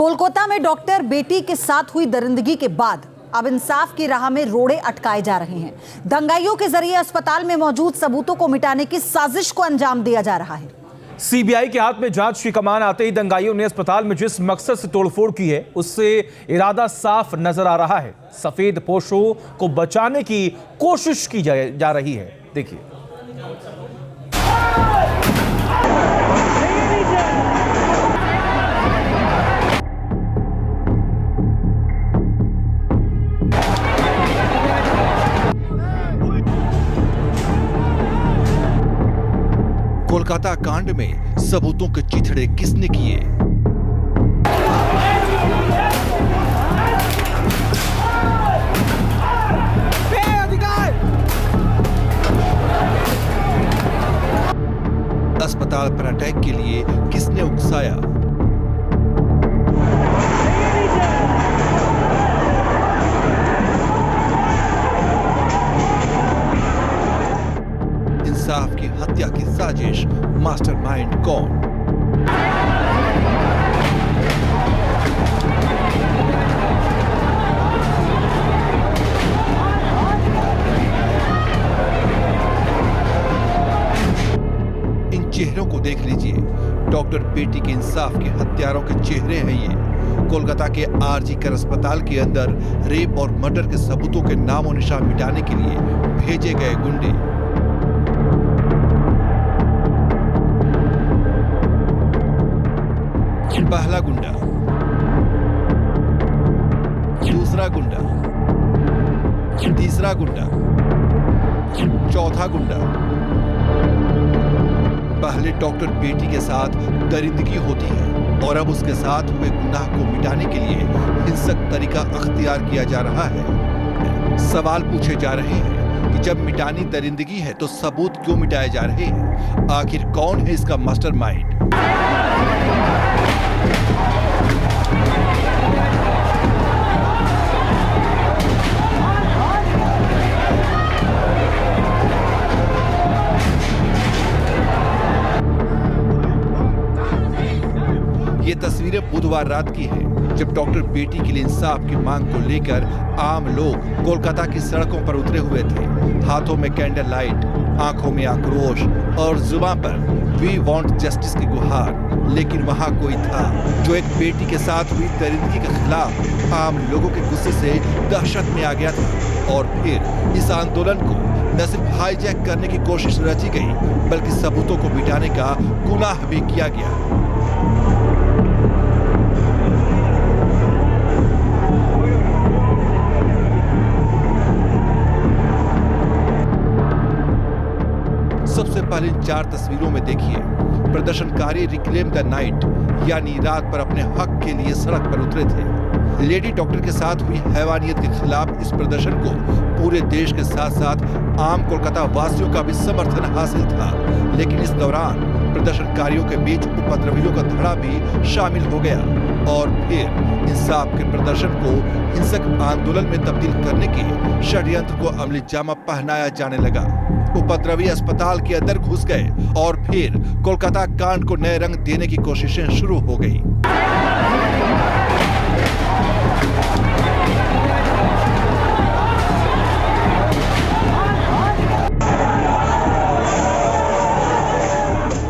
कोलकाता में डॉक्टर बेटी के साथ हुई दरिंदगी के बाद अब इंसाफ की राह में रोड़े अटकाए जा रहे हैं। दंगाइयों के जरिए अस्पताल में मौजूद सबूतों को मिटाने की साजिश को अंजाम दिया जा रहा है। सीबीआई के हाथ में जांच की कमान आते ही दंगाइयों ने अस्पताल में जिस मकसद से तोड़फोड़ की है उससे इरादा साफ नजर आ रहा है। सफेद पोशों को बचाने की कोशिश की जा रही है। देखिए, कोलकाता कांड में सबूतों के चिथड़े किसने किए? अस्पताल पर अटैक के लिए किसने उकसाया? इंसाफ की हत्या की साजिश, मास्टरमाइंड कौन? इन चेहरों को देख लीजिए। डॉक्टर बेटी के इंसाफ के हत्यारों के चेहरे हैं ये। कोलकाता के आरजी कर अस्पताल के अंदर रेप और मर्डर के सबूतों के नामो निशान मिटाने के लिए भेजे गए गुंडे। पहला गुंडा, दूसरा गुंडा, तीसरा गुंडा, चौथा गुंडा। पहले डॉक्टर बेटी के साथ दरिंदगी होती है और अब उसके साथ हुए गुनाह को मिटाने के लिए हिंसक तरीका अख्तियार किया जा रहा है। सवाल पूछे जा रहे हैं कि जब मिटानी दरिंदगी है तो सबूत क्यों मिटाए जा रहे हैं? आखिर कौन है इसका मास्टरमाइंड? ये तस्वीरें बुधवार रात की है, जब डॉक्टर बेटी के लिए इंसाफ की मांग को लेकर आम लोग कोलकाता की सड़कों पर उतरे हुए थे। हाथों में कैंडल लाइट, आंखों में आक्रोश और जुबान पर वी वांट जस्टिस की गुहार। लेकिन वहां कोई था जो एक बेटी के साथ हुई दरिंदगी के खिलाफ आम लोगों के गुस्से से दहशत में आ गया था। और फिर इस आंदोलन को न सिर्फ हाईजैक करने की कोशिश रची गई, बल्कि सबूतों को मिटाने का गुनाह भी किया गया। सबसे पहले इन 4 तस्वीरों में देखिए, प्रदर्शनकारी रिक्लेम द नाइट यानी रात पर अपने हक के लिए सड़क पर उतरे थे। लेडी डॉक्टर के साथ हुई हैवानियत के खिलाफ इस प्रदर्शन को पूरे देश के साथ साथ आम कोलकाता वासियों का भी समर्थन हासिल था। लेकिन इस दौरान प्रदर्शनकारियों के बीच उपद्रवियों का धड़ा भी शामिल हो गया और फिर इंसाफ के प्रदर्शन को हिंसक आंदोलन में तब्दील करने के षड्यंत्र को अमली जामा पहनाया जाने लगा। उपद्रवी अस्पताल के अंदर घुस गए और फिर कोलकाता कांड को नए रंग देने की कोशिशें शुरू हो गई।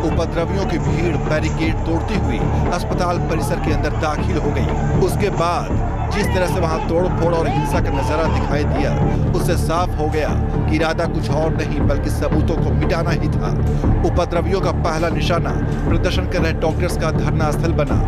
उपद्रवियों की भीड़ बैरिकेड तोड़ती हुई अस्पताल परिसर के अंदर दाखिल हो गई। उसके बाद जिस तरह से वहां तोड़फोड़ और हिंसा का नजारा दिखाई दिया, उससे साफ हो गया कि इरादा कुछ और नहीं बल्कि सबूतों को मिटाना ही था। उपद्रवियों का पहला निशाना प्रदर्शन कर रहे डॉक्टर्स का धरना स्थल बना।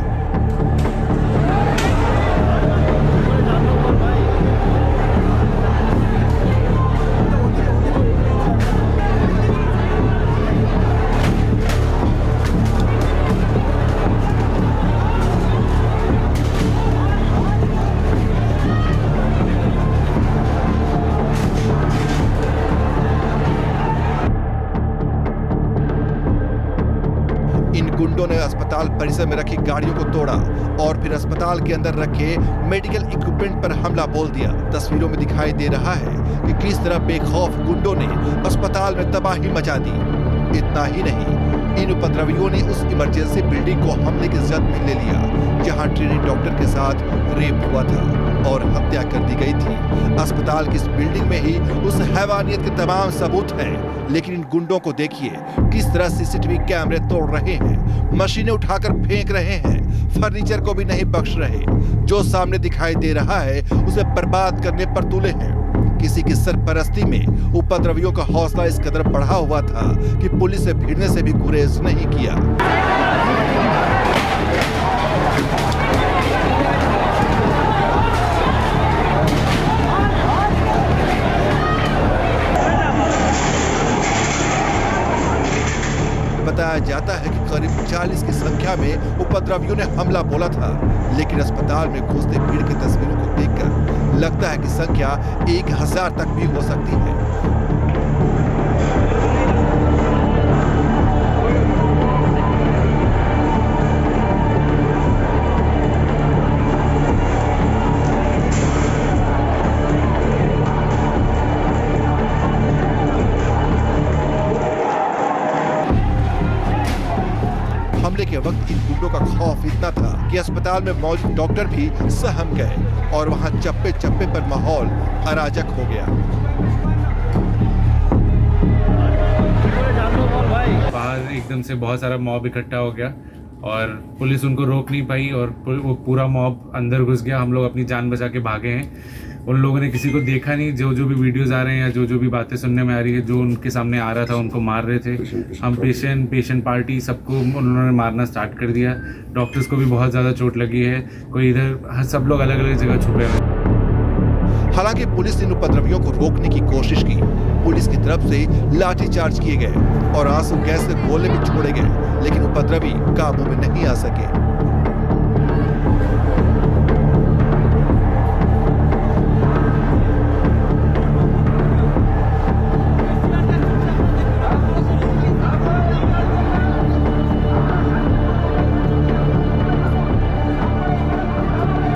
इन गुंडों ने अस्पताल परिसर में रखी गाड़ियों को तोड़ा और फिर अस्पताल के अंदर रखे मेडिकल इक्विपमेंट पर हमला बोल दिया। तस्वीरों में दिखाई दे रहा है कि किस तरह बेखौफ गुंडों ने अस्पताल में तबाही मचा दी। इतना ही नहीं, इन उपद्रवियों ने उस इमरजेंसी बिल्डिंग को हमले की जद में ले लिया जहां ट्रेनी डॉक्टर के साथ रेप हुआ था और हत्या कर दी गई थी। अस्पताल की इस बिल्डिंग में ही उस हैवानियत के तमाम सबूत हैं, लेकिन इन गुंडों को देखिए किस तरह सीसीटीवी कैमरे तोड़ रहे हैं, मशीनें उठाकर फेंक रहे हैं, फर्नीचर को भी नहीं बख्श रहे। जो सामने दिखाई दे रहा है उसे बर्बाद करने पर तुले हैं। किसी की सरपरस्ती में उपद्रवियों का हौसला इस कदर बढ़ा हुआ था कि पुलिस से भिड़ने से भी गुरेज नहीं किया। बताया जाता है कि करीब 40 की संख्या में उपद्रवियों ने हमला बोला था, लेकिन अस्पताल में घुसते भीड़ की तस्वीरों को देखकर लगता है कि संख्या 1000 तक भी हो सकती है। हमले के वक्त इन गुंडों का खौफ इतना था कि अस्पताल में मौजूद डॉक्टर भी सहम गए और वहां चप्पे चप्पे पर माहौल अराजक हो गया। बाहर एकदम से बहुत सारा मॉब इकट्ठा हो गया और पुलिस उनको रोक नहीं पाई और वो पूरा मॉब अंदर घुस गया। हम लोग अपनी जान बचा के भागे हैं। उन लोगों ने किसी को देखा नहीं। जो भी वीडियोस आ रहे हैं या जो भी बातें सुनने में आ रही है, जो उनके सामने आ रहा था उनको मार रहे थे। हम पेशेंट पार्टी सबको उन्होंने मारना स्टार्ट कर दिया। डॉक्टर्स को भी बहुत ज़्यादा चोट लगी है। कोई इधर, सब लोग अलग अलग जगह छुपे हुए। हालांकि पुलिस ने इन उपद्रवियों को रोकने की कोशिश की। पुलिस की तरफ से लाठीचार्ज किए गए और आंसू गैस से गोले भी छोड़े गए, लेकिन उपद्रवी काबू में नहीं आ सके।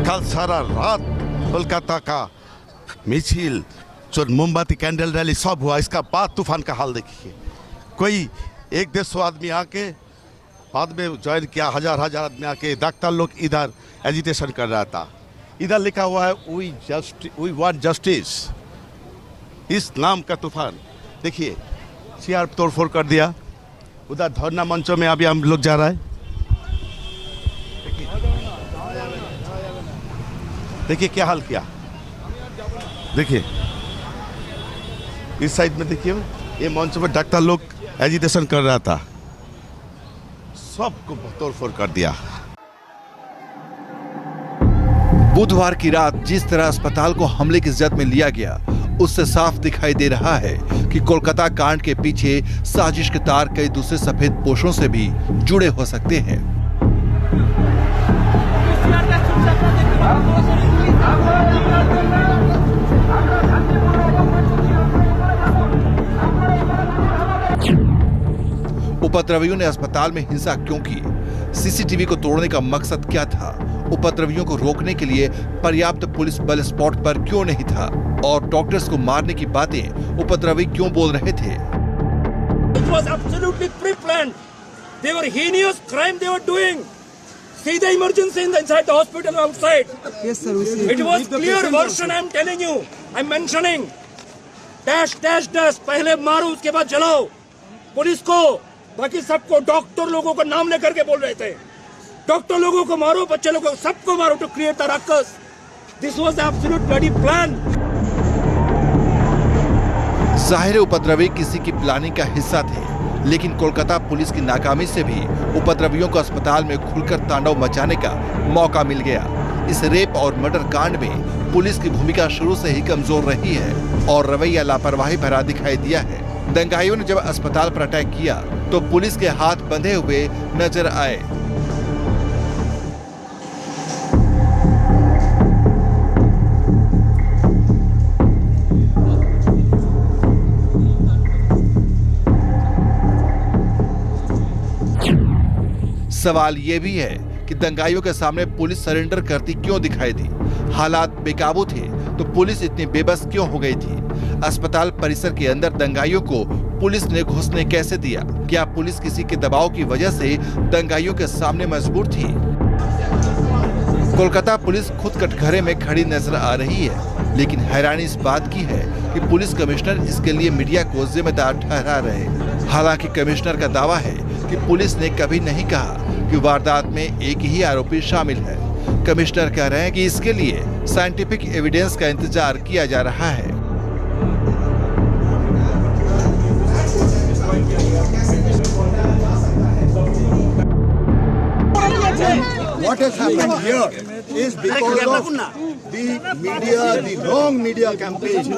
कल सारा रात कोलकाता का मिছিল, जो मोमबत्ती कैंडल रैली सब हुआ। इसका बाद तूफान का हाल देखिए। कोई 100-150 आदमी आके बाद में ज्वाइन किया, हजार आदमी आके। डॉक्टर लोग इधर एजिटेशन कर रहा था। इधर लिखा हुआ है वी वांट जस्टिस। इस नाम का तूफान देखिए, चेयर तोड़फोड़ कर दिया। उधर धरना मंचों में अभी हम लोग जा रहा है। देखिए क्या हाल किया। देखिए इस साइड में देखिए, ये मंच पर डॉक्टर लोग एजिटेशन कर रहा था, सबको तोड़फोड़ कर दिया। बुधवार की रात जिस तरह अस्पताल को हमले की जद में लिया गया, उससे साफ दिखाई दे रहा है कि कोलकाता कांड के पीछे साजिश के तार कई दूसरे सफेद पोशों से भी जुड़े हो सकते हैं। उपद्रवियों ने अस्पताल में हिंसा क्यों की? सीसीटीवी को तोड़ने का मकसद क्या था? उपद्रवियों को रोकने के लिए पर्याप्त पुलिस बल स्पॉट पर क्यों नहीं था? और डॉक्टर्स को मारने की बातें उपद्रवी क्यों बोल रहे थे? It was absolutely pre-planned. They were heinous crime they were doing. See the emergency inside the hospital outside. Yes, sir. We see. It was clear version. I'm telling you. I'm mentioning. Dash, dash, dash. पहले मारो, उसके बाद जलाओ। Police को, बाकी सबको, doctor लोगों का नाम लेकर के बोल रहे थे। डॉक्टर लोगों को मारो, बच्चे लोगों को, सबको मारो to create the ruckus. This was the absolute bloody plan. जाहिर उपद्रवी किसी की प्लानिंग का हिस्सा थे, लेकिन कोलकाता पुलिस की नाकामी से भी उपद्रवियों को अस्पताल में खुलकर तांडव मचाने का मौका मिल गया। इस रेप और मर्डर कांड में पुलिस की भूमिका शुरू से ही कमजोर रही है और रवैया लापरवाही भरा दिखाई दिया है। दंगाइयों ने जब अस्पताल पर अटैक किया तो पुलिस के हाथ बंधे हुए नजर आए। सवाल ये भी है कि दंगाइयों के सामने पुलिस सरेंडर करती क्यों दिखाई दी। हालात बेकाबू थे तो पुलिस इतनी बेबस क्यों हो गई थी। अस्पताल परिसर के अंदर दंगाइयों को पुलिस ने घुसने कैसे दिया। क्या पुलिस किसी के दबाव की वजह से दंगाइयों के सामने मजबूर थी। कोलकाता पुलिस खुद कटघरे में खड़ी नजर आ रही है, लेकिन हैरानी इस बात की है कि पुलिस कमिश्नर इसके लिए मीडिया को जिम्मेदार ठहरा रहे। हालांकि कमिश्नर का दावा है कि पुलिस ने कभी नहीं कहा कि वारदात में एक ही आरोपी शामिल है। कमिश्नर कह रहे हैं कि इसके लिए साइंटिफिक एविडेंस का इंतजार किया जा रहा है। What has happened here is because of the media, the wrong media campaign,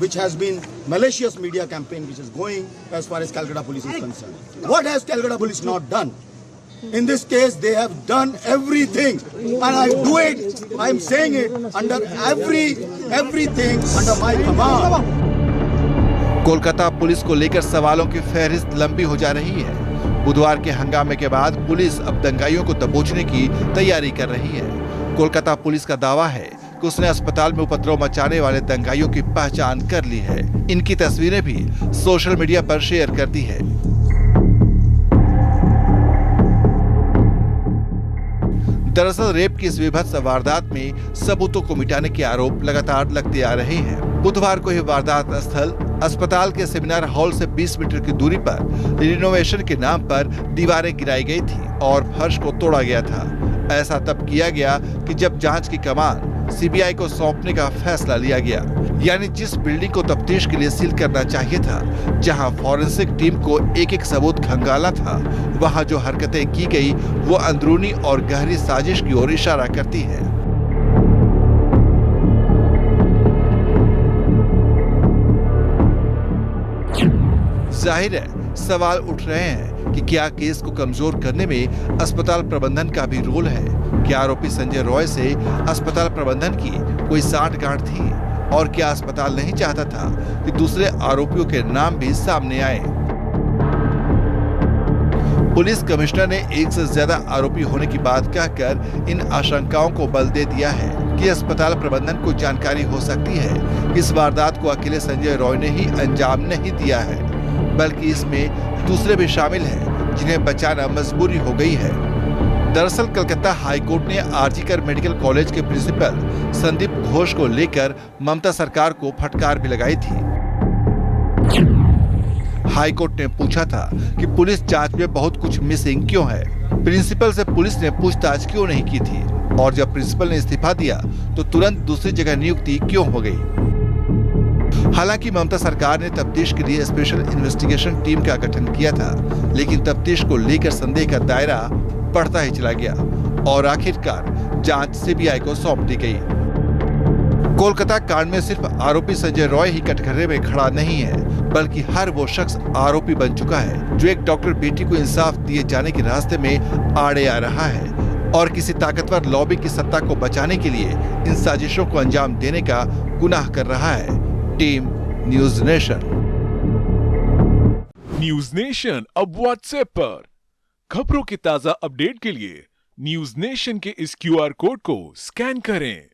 which has been malicious media campaign, which is going as far as Calcutta Police is concerned. What has Calcutta Police not done? In this case, they have done everything, and I do it. I am saying it under everything under my command. Kolkata police को लेकर सवालों की फहरिस्त लंबी हो जा रही है। बुधवार के हंगामे के बाद पुलिस अब दंगाइयों को दबोचने की तैयारी कर रही है। कोलकाता पुलिस का दावा है कि उसने अस्पताल में उपद्रव मचाने वाले दंगाइयों की पहचान कर ली है। इनकी तस्वीरें भी सोशल मीडिया पर शेयर कर दी है। दरअसल रेप की इस विभत्स वारदात में सबूतों को मिटाने के आरोप लगातार लगते आ रहे हैं। बुधवार को यह वारदात स्थल अस्पताल के सेमिनार हॉल से 20 मीटर की दूरी पर रिनोवेशन के नाम पर दीवारें गिराई गई थी और फर्श को तोड़ा गया था। ऐसा तब किया गया कि जब जांच की कमान सीबीआई को सौंपने का फैसला लिया गया। यानी जिस बिल्डिंग को तफ्तीश के लिए सील करना चाहिए था, जहां फॉरेंसिक टीम को एक एक सबूत खंगाला था, वहां जो हरकतें की गई वो अंदरूनी और गहरी साजिश की ओर इशारा करती है। जाहिर है सवाल उठ रहे हैं कि क्या केस को कमजोर करने में अस्पताल प्रबंधन का भी रोल है। क्या आरोपी संजय रॉय से अस्पताल प्रबंधन की कोई साठगांठ थी और क्या अस्पताल नहीं चाहता था कि दूसरे आरोपियों के नाम भी सामने आए। पुलिस कमिश्नर ने एक से ज्यादा आरोपी होने की बात कहकर इन आशंकाओं को बल दे दिया है कि अस्पताल प्रबंधन को जानकारी हो सकती है कि इस वारदात को अकेले संजय रॉय ने ही अंजाम नहीं दिया है, बल्कि इसमें दूसरे भी शामिल हैं जिन्हें बचाना मजबूरी हो गई है। दरअसल कलकत्ता हाईकोर्ट ने आरजीकर मेडिकल कॉलेज के प्रिंसिपल संदीप घोष को लेकर ममता सरकार को फटकार भी लगाई थी। हाईकोर्ट ने पूछा था कि पुलिस जांच में बहुत कुछ मिसिंग क्यों है, प्रिंसिपल से पुलिस ने पूछताछ क्यों नहीं की थी और जब प्रिंसिपल ने इस्तीफा दिया तो तुरंत दूसरी जगह नियुक्ति क्यों हो गई। हालांकि ममता सरकार ने तफ्तीश के लिए स्पेशल इन्वेस्टिगेशन टीम का गठन किया था, लेकिन तफ्तीश को लेकर संदेह का दायरा बढ़ता ही चला गया और आखिरकार जांच सीबीआई को सौंप दी गई। कोलकाता कांड में सिर्फ आरोपी संजय रॉय ही कटघरे में खड़ा नहीं है, बल्कि हर वो शख्स आरोपी बन चुका है जो एक डॉक्टर बेटी को इंसाफ दिए जाने के रास्ते में आड़े आ रहा है और किसी ताकतवर लॉबी की सत्ता को बचाने के लिए इन साजिशों को अंजाम देने का गुनाह कर रहा है। Team news nation. News nation अब व्हाट्सएप पर खबरों के ताजा अपडेट के लिए न्यूज नेशन के इस क्यूआर कोड को स्कैन करें।